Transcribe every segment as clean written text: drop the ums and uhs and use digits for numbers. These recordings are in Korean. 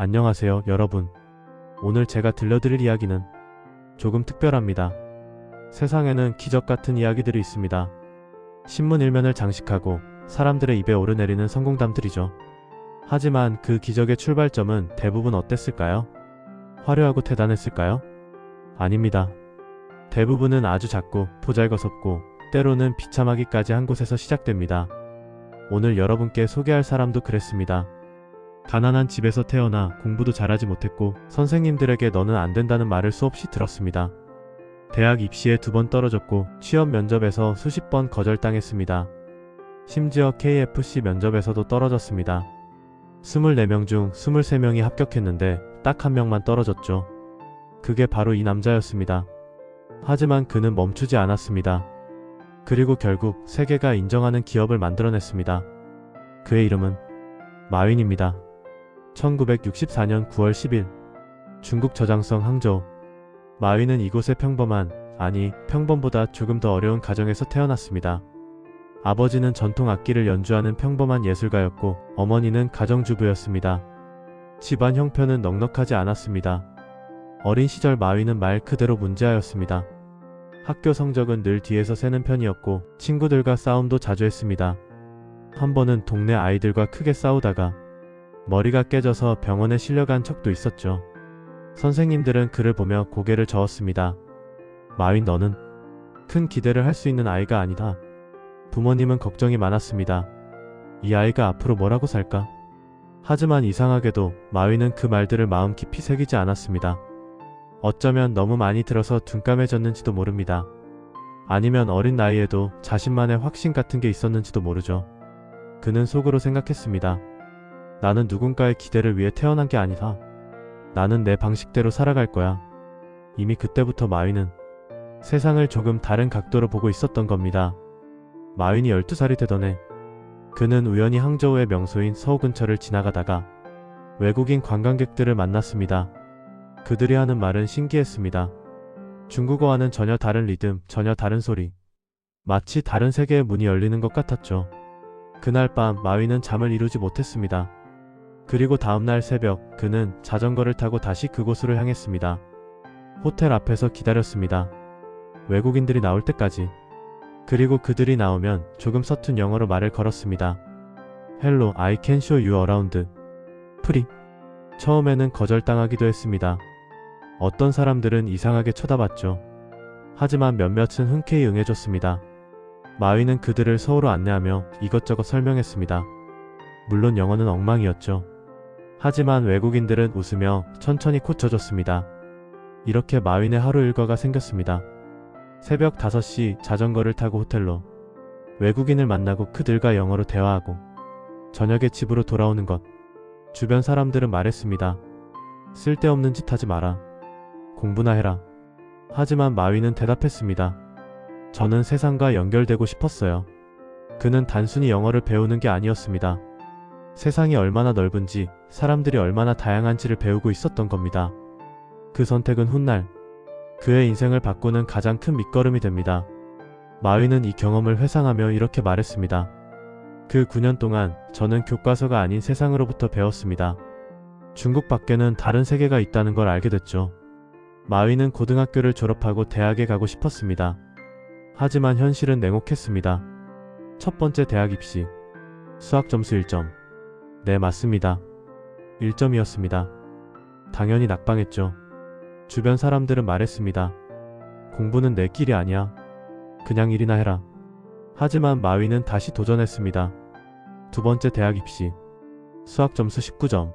안녕하세요, 여러분. 오늘 제가 들려드릴 이야기는 조금 특별합니다. 세상에는 기적 같은 이야기들이 있습니다. 신문 일면을 장식하고 사람들의 입에 오르내리는 성공담들이죠. 하지만 그 기적의 출발점은 대부분 어땠을까요? 화려하고 대단했을까요? 아닙니다. 대부분은 아주 작고 보잘것없고 때로는 비참하기까지 한 곳에서 시작됩니다. 오늘 여러분께 소개할 사람도 그랬습니다. 가난한 집에서 태어나 공부도 잘하지 못했고 선생님들에게 너는 안 된다는 말을 수없이 들었습니다. 대학 입시에 2번 떨어졌고 취업 면접에서 수십 번 거절당했습니다. 심지어 KFC 면접에서도 떨어졌습니다. 24명 중 23명이 합격했는데 딱 1명만 떨어졌죠. 그게 바로 이 남자였습니다. 하지만 그는 멈추지 않았습니다. 그리고 결국 세계가 인정하는 기업을 만들어냈습니다. 그의 이름은 마윈입니다. 1964년 9월 10일 중국 저장성 항저우. 마윈은 이곳의 평범보다 조금 더 어려운 가정에서 태어났습니다. 아버지는 전통 악기를 연주하는 평범한 예술가였고 어머니는 가정주부였습니다. 집안 형편은 넉넉하지 않았습니다. 어린 시절 마윈은 말 그대로 문제아였습니다. 학교 성적은 늘 뒤에서 새는 편이었고 친구들과 싸움도 자주 했습니다. 한 번은 동네 아이들과 크게 싸우다가 머리가 깨져서 병원에 실려간 적도 있었죠. 선생님들은 그를 보며 고개를 저었습니다. 마윈, 너는 큰 기대를 할 수 있는 아이가 아니다. 부모님은 걱정이 많았습니다. 이 아이가 앞으로 뭐라고 살까? 하지만 이상하게도 마윈은 그 말들을 마음 깊이 새기지 않았습니다. 어쩌면 너무 많이 들어서 둔감해졌는지도 모릅니다. 아니면 어린 나이에도 자신만의 확신 같은 게 있었는지도 모르죠. 그는 속으로 생각했습니다. 나는 누군가의 기대를 위해 태어난 게 아니다. 나는 내 방식대로 살아갈 거야. 이미 그때부터 마윈은 세상을 조금 다른 각도로 보고 있었던 겁니다. 마윈이 12살이 되던 해 그는 우연히 항저우의 명소인 서우 근처를 지나가다가 외국인 관광객들을 만났습니다. 그들이 하는 말은 신기했습니다. 중국어와는 전혀 다른 리듬, 전혀 다른 소리. 마치 다른 세계의 문이 열리는 것 같았죠. 그날 밤 마윈은 잠을 이루지 못했습니다. 그리고 다음날 새벽 그는 자전거를 타고 다시 그곳으로 향했습니다. 호텔 앞에서 기다렸습니다. 외국인들이 나올 때까지. 그리고 그들이 나오면 조금 서툰 영어로 말을 걸었습니다. Hello, I can show you around. 프리. 처음에는 거절당하기도 했습니다. 어떤 사람들은 이상하게 쳐다봤죠. 하지만 몇몇은 흔쾌히 응해줬습니다. 마윈은 그들을 서울로 안내하며 이것저것 설명했습니다. 물론 영어는 엉망이었죠. 하지만 외국인들은 웃으며 천천히 고쳐줬습니다. 이렇게 마윈의 하루 일과가 생겼습니다. 새벽 5시 자전거를 타고 호텔로, 외국인을 만나고 그들과 영어로 대화하고, 저녁에 집으로 돌아오는 것. 주변 사람들은 말했습니다. 쓸데없는 짓 하지 마라. 공부나 해라. 하지만 마윈은 대답했습니다. 저는 세상과 연결되고 싶었어요. 그는 단순히 영어를 배우는 게 아니었습니다. 세상이 얼마나 넓은지, 사람들이 얼마나 다양한지를 배우고 있었던 겁니다. 그 선택은 훗날 그의 인생을 바꾸는 가장 큰 밑거름이 됩니다. 마윈은 이 경험을 회상하며 이렇게 말했습니다. 그 9년 동안 저는 교과서가 아닌 세상으로부터 배웠습니다. 중국 밖에는 다른 세계가 있다는 걸 알게 됐죠. 마윈은 고등학교를 졸업하고 대학에 가고 싶었습니다. 하지만 현실은 냉혹했습니다. 첫 번째 대학 입시. 수학 점수 1점. 네, 맞습니다. 1점이었습니다. 당연히 낙방했죠. 주변 사람들은 말했습니다. 공부는 내 길이 아니야. 그냥 일이나 해라. 하지만 마윈은 다시 도전했습니다. 두 번째 대학 입시. 수학 점수 19점.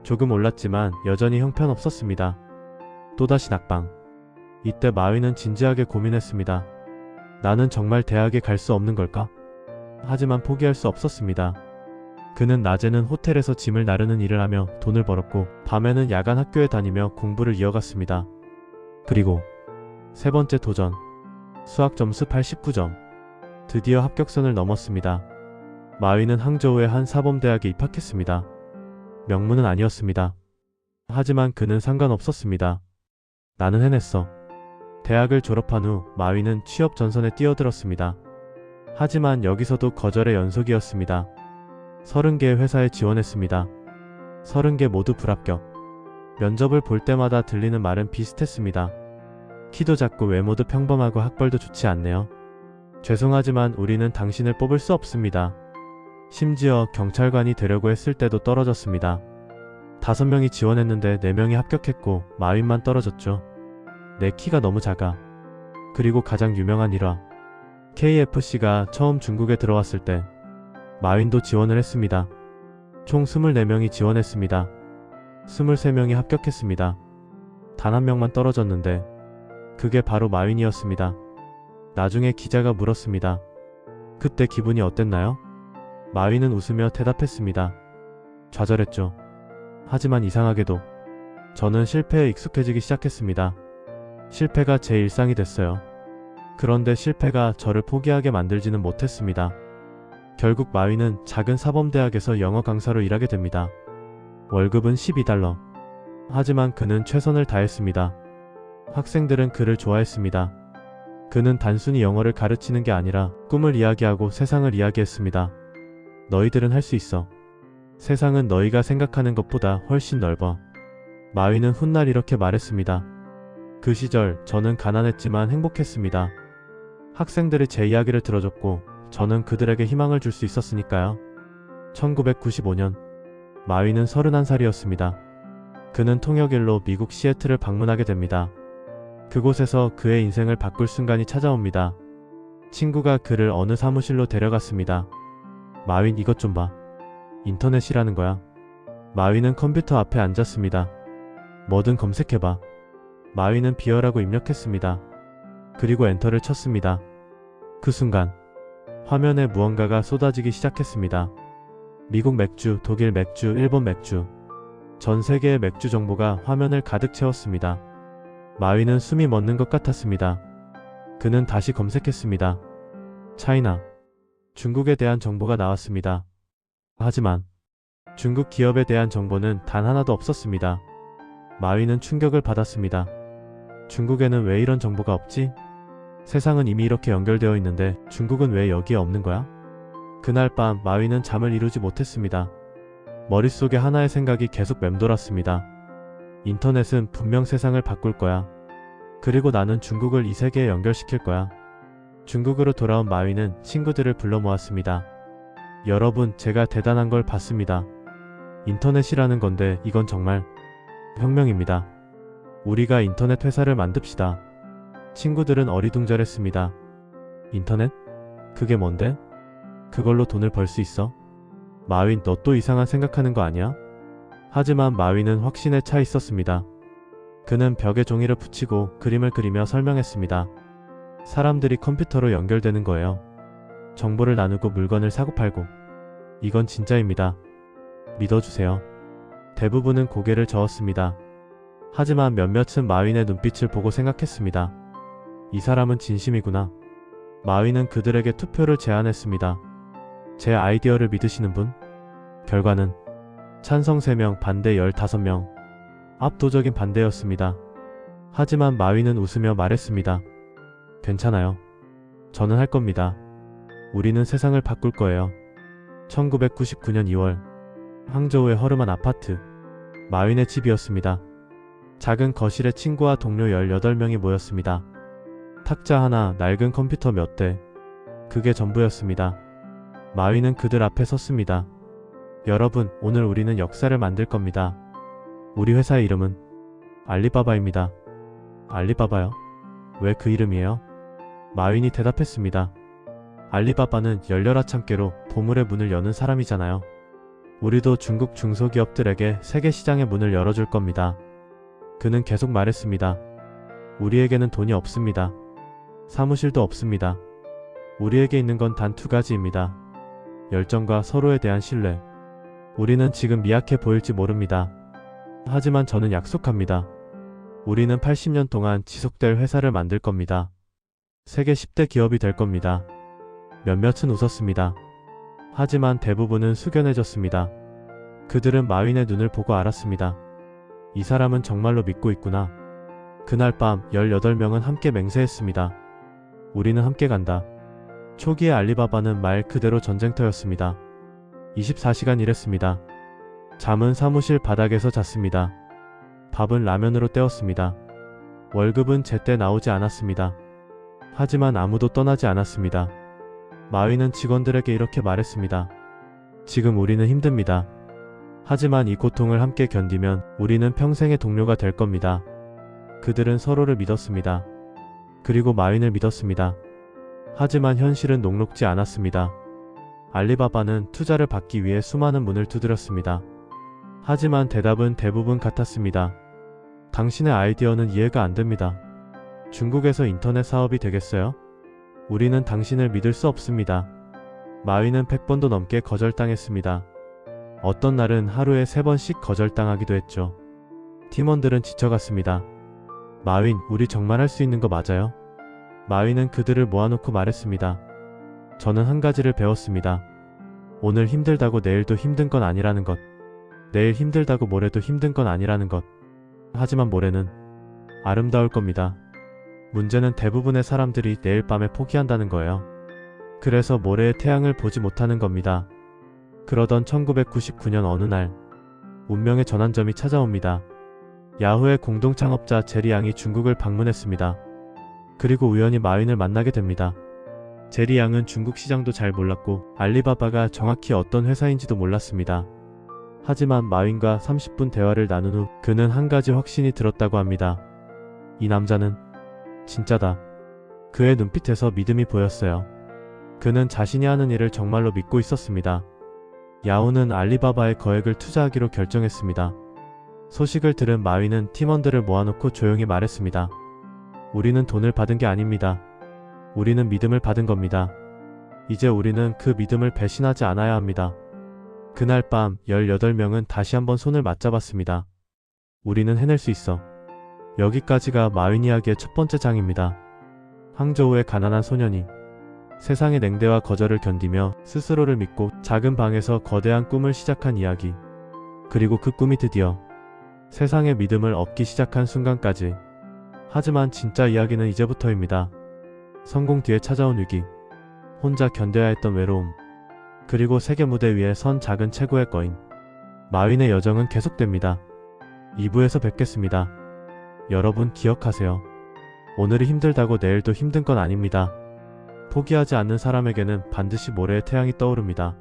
조금 올랐지만 여전히 형편없었습니다. 또다시 낙방. 이때 마윈은 진지하게 고민했습니다. 나는 정말 대학에 갈 수 없는 걸까? 하지만 포기할 수 없었습니다. 그는 낮에는 호텔에서 짐을 나르는 일을 하며 돈을 벌었고 밤에는 야간 학교에 다니며 공부를 이어갔습니다. 그리고 세 번째 도전. 수학 점수 89점. 드디어 합격선을 넘었습니다. 마윈은 항저우의 한 사범대학에 입학했습니다. 명문은 아니었습니다. 하지만 그는 상관없었습니다. 나는 해냈어. 대학을 졸업한 후 마윈은 취업 전선에 뛰어들었습니다. 하지만 여기서도 거절의 연속이었습니다. 30개의 회사에 지원했습니다. 30개 모두 불합격. 면접을 볼 때마다 들리는 말은 비슷했습니다. 키도 작고 외모도 평범하고 학벌도 좋지 않네요. 죄송하지만 우리는 당신을 뽑을 수 없습니다. 심지어 경찰관이 되려고 했을 때도 떨어졌습니다. 5명이 지원했는데 4명이 합격했고 마윈만 떨어졌죠. 내 키가 너무 작아. 그리고 가장 유명한 일화. KFC가 처음 중국에 들어왔을 때 마윈도 지원을 했습니다. 총 24명이 지원했습니다. 23명이 합격했습니다. 단 1명만 떨어졌는데 그게 바로 마윈이었습니다. 나중에 기자가 물었습니다. 그때 기분이 어땠나요? 마윈은 웃으며 대답했습니다. 좌절했죠. 하지만 이상하게도 저는 실패에 익숙해지기 시작했습니다. 실패가 제 일상이 됐어요. 그런데 실패가 저를 포기하게 만들지는 못했습니다. 결국 마윈은 작은 사범대학에서 영어 강사로 일하게 됩니다. 월급은 $12. 하지만 그는 최선을 다했습니다. 학생들은 그를 좋아했습니다. 그는 단순히 영어를 가르치는 게 아니라 꿈을 이야기하고 세상을 이야기했습니다. 너희들은 할 수 있어. 세상은 너희가 생각하는 것보다 훨씬 넓어. 마윈은 훗날 이렇게 말했습니다. 그 시절 저는 가난했지만 행복했습니다. 학생들이 제 이야기를 들어줬고 저는 그들에게 희망을 줄 수 있었으니까요. 1995년 마윈은 31살이었습니다. 그는 통역일로 미국 시애틀을 방문하게 됩니다. 그곳에서 그의 인생을 바꿀 순간이 찾아옵니다. 친구가 그를 어느 사무실로 데려갔습니다. 마윈 이것 좀 봐. 인터넷이라는 거야. 마윈은 컴퓨터 앞에 앉았습니다. 뭐든 검색해봐. 마윈은 비어라고 입력했습니다. 그리고 엔터를 쳤습니다. 그 순간 화면에 무언가가 쏟아지기 시작했습니다. 미국 맥주, 독일 맥주, 일본 맥주. 전 세계의 맥주 정보가 화면을 가득 채웠습니다. 마윈은 숨이 멎는 것 같았습니다. 그는 다시 검색했습니다. 차이나. 중국에 대한 정보가 나왔습니다. 하지만 중국 기업에 대한 정보는 단 하나도 없었습니다. 마윈은 충격을 받았습니다. 중국에는 왜 이런 정보가 없지? 세상은 이미 이렇게 연결되어 있는데 중국은 왜 여기에 없는 거야? 그날 밤 마윈은 잠을 이루지 못했습니다. 머릿속에 하나의 생각이 계속 맴돌았습니다. 인터넷은 분명 세상을 바꿀 거야. 그리고 나는 중국을 이 세계에 연결시킬 거야. 중국으로 돌아온 마윈은 친구들을 불러 모았습니다. 여러분, 제가 대단한 걸 봤습니다. 인터넷이라는 건데 이건 정말 혁명입니다. 우리가 인터넷 회사를 만듭시다. 친구들은 어리둥절했습니다. 인터넷? 그게 뭔데? 그걸로 돈을 벌 수 있어? 마윈, 너 또 이상한 생각하는 거 아니야? 하지만 마윈은 확신에 차 있었습니다. 그는 벽에 종이를 붙이고 그림을 그리며 설명했습니다. 사람들이 컴퓨터로 연결되는 거예요. 정보를 나누고 물건을 사고팔고. 이건 진짜입니다. 믿어주세요. 대부분은 고개를 저었습니다. 하지만 몇몇은 마윈의 눈빛을 보고 생각했습니다. 이 사람은 진심이구나. 마윈은 그들에게 투표를 제안했습니다. 제 아이디어를 믿으시는 분? 결과는 찬성 3명, 반대 15명. 압도적인 반대였습니다. 하지만 마윈은 웃으며 말했습니다. 괜찮아요. 저는 할 겁니다. 우리는 세상을 바꿀 거예요. 1999년 2월 항저우의 허름한 아파트. 마윈의 집이었습니다. 작은 거실에 친구와 동료 18명이 모였습니다. 탁자 하나, 낡은 컴퓨터 몇 대. 그게 전부였습니다. 마윈은 그들 앞에 섰습니다. 여러분, 오늘 우리는 역사를 만들 겁니다. 우리 회사의 이름은 알리바바입니다. 알리바바요? 왜 그 이름이에요? 마윈이 대답했습니다. 알리바바는 열려라 참깨로 보물의 문을 여는 사람이잖아요. 우리도 중국 중소기업들에게 세계 시장의 문을 열어줄 겁니다. 그는 계속 말했습니다. 우리에게는 돈이 없습니다. 사무실도 없습니다. 우리에게 있는 건 단 2가지입니다. 열정과 서로에 대한 신뢰. 우리는 지금 미약해 보일지 모릅니다. 하지만 저는 약속합니다. 우리는 80년 동안 지속될 회사를 만들 겁니다. 세계 10대 기업이 될 겁니다. 몇몇은 웃었습니다. 하지만 대부분은 숙연해졌습니다. 그들은 마윈의 눈을 보고 알았습니다. 이 사람은 정말로 믿고 있구나. 그날 밤 18명은 함께 맹세했습니다. 우리는 함께 간다. 초기의 알리바바는 말 그대로 전쟁터였습니다. 24시간 일했습니다. 잠은 사무실 바닥에서 잤습니다. 밥은 라면으로 때웠습니다. 월급은 제때 나오지 않았습니다. 하지만 아무도 떠나지 않았습니다. 마위는 직원들에게 이렇게 말했습니다. 지금 우리는 힘듭니다. 하지만 이 고통을 함께 견디면 우리는 평생의 동료가 될 겁니다. 그들은 서로를 믿었습니다. 그리고 마윈을 믿었습니다. 하지만 현실은 녹록지 않았습니다. 알리바바는 투자를 받기 위해 수많은 문을 두드렸습니다. 하지만 대답은 대부분 같았습니다. 당신의 아이디어는 이해가 안 됩니다. 중국에서 인터넷 사업이 되겠어요? 우리는 당신을 믿을 수 없습니다. 마윈은 100번도 넘게 거절당했습니다. 어떤 날은 하루에 3번씩 거절당하기도 했죠. 팀원들은 지쳐갔습니다. 마윈, 우리 정말 할 수 있는 거 맞아요? 마윈은 그들을 모아놓고 말했습니다. 저는 한 가지를 배웠습니다. 오늘 힘들다고 내일도 힘든 건 아니라는 것. 내일 힘들다고 모레도 힘든 건 아니라는 것. 하지만 모레는 아름다울 겁니다. 문제는 대부분의 사람들이 내일 밤에 포기한다는 거예요. 그래서 모레의 태양을 보지 못하는 겁니다. 그러던 1999년 어느 날 운명의 전환점이 찾아옵니다. 야후의 공동창업자 제리 양이 중국을 방문했습니다. 그리고 우연히 마윈을 만나게 됩니다. 제리 양은 중국 시장도 잘 몰랐고 알리바바가 정확히 어떤 회사인지도 몰랐습니다. 하지만 마윈과 30분 대화를 나눈 후 그는 한 가지 확신이 들었다고 합니다. 이 남자는 진짜다. 그의 눈빛에서 믿음이 보였어요. 그는 자신이 하는 일을 정말로 믿고 있었습니다. 야후는 알리바바의 거액을 투자하기로 결정했습니다. 소식을 들은 마윈은 팀원들을 모아놓고 조용히 말했습니다. 우리는 돈을 받은 게 아닙니다. 우리는 믿음을 받은 겁니다. 이제 우리는 그 믿음을 배신하지 않아야 합니다. 그날 밤 18명은 다시 한번 손을 맞잡았습니다. 우리는 해낼 수 있어. 여기까지가 마윈 이야기의 첫 번째 장입니다. 항저우의 가난한 소년이 세상의 냉대와 거절을 견디며 스스로를 믿고 작은 방에서 거대한 꿈을 시작한 이야기. 그리고 그 꿈이 드디어 세상의 믿음을 얻기 시작한 순간까지. 하지만 진짜 이야기는 이제부터입니다. 성공 뒤에 찾아온 위기, 혼자 견뎌야 했던 외로움, 그리고 세계 무대 위에 선 작은 최고의 거인. 마윈의 여정은 계속됩니다. 2부에서 뵙겠습니다. 여러분 기억하세요. 오늘이 힘들다고 내일도 힘든 건 아닙니다. 포기하지 않는 사람에게는 반드시 모레의 태양이 떠오릅니다.